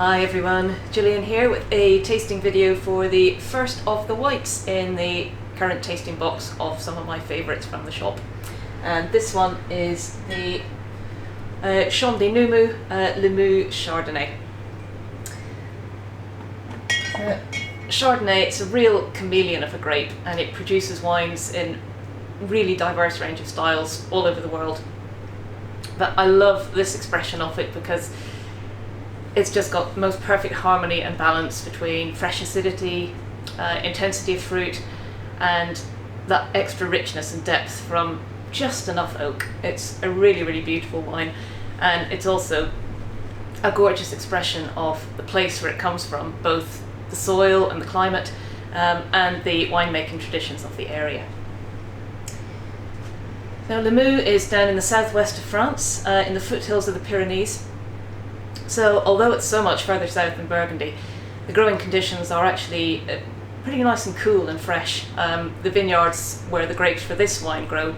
Hi everyone, Gillian here with a tasting video for the first of the whites in the current tasting box of some of my favourites from the shop. And this one is the Nummus Limoux Chardonnay. Chardonnay, it's a real chameleon of a grape, and it produces wines in really diverse range of styles all over the world. But I love this expression of it because it's just got the most perfect harmony and balance between fresh acidity, intensity of fruit, and that extra richness and depth from just enough oak. It's a really, really beautiful wine, and it's also a gorgeous expression of the place where it comes from, both the soil and the climate, and the winemaking traditions of the area. Now, Limoux is down in the southwest of France, in the foothills of the Pyrenees. So although it's so much further south than Burgundy, the growing conditions are actually pretty nice and cool and fresh. The vineyards where the grapes for this wine grow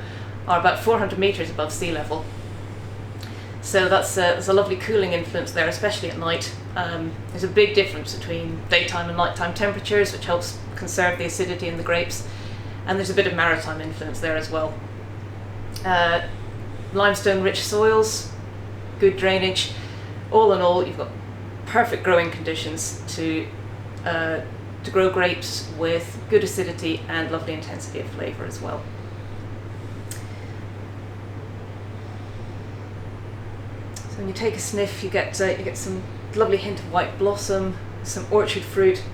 are about 400 metres above sea level. So there's a lovely cooling influence there, especially at night. There's a big difference between daytime and nighttime temperatures, which helps conserve the acidity in the grapes. And there's a bit of maritime influence there as well. Limestone-rich soils, good drainage. All in all, you've got perfect growing conditions to grow grapes with good acidity and lovely intensity of flavour as well. So when you take a sniff, you get some lovely hint of white blossom, some orchard fruit,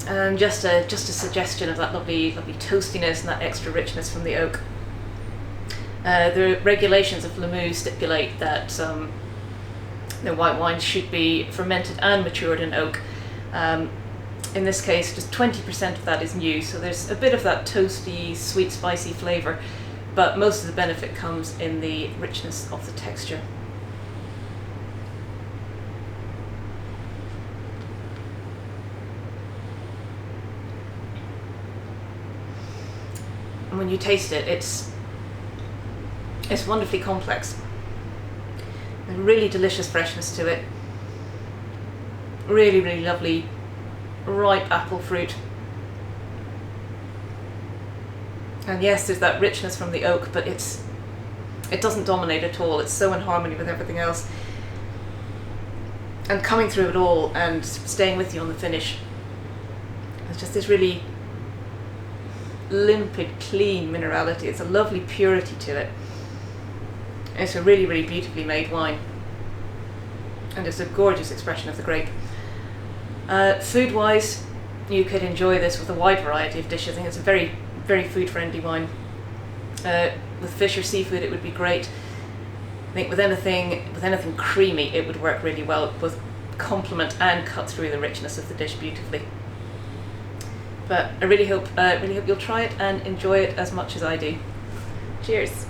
and just a suggestion of that lovely toastiness and that extra richness from the oak. The regulations of Limoux stipulate that the white wines should be fermented and matured in oak. In this case, just 20% of that is new, so there's a bit of that toasty, sweet, spicy flavour, but most of the benefit comes in the richness of the texture. And when you taste it, it's wonderfully complex. There's really delicious freshness to it. Really, really lovely ripe apple fruit. And yes, there's that richness from the oak, but it doesn't dominate at all. It's so in harmony with everything else. And coming through it all and staying with you on the finish, there's just this really limpid, clean minerality. It's a lovely purity to it. It's a really, really beautifully made wine, and it's a gorgeous expression of the grape. Food-wise, you could enjoy this with a wide variety of dishes. I think it's a very, very food-friendly wine. With fish or seafood, it would be great. I think with anything creamy, it would work really well, both complement and cut through the richness of the dish beautifully. But I really hope you'll try it and enjoy it as much as I do. Cheers.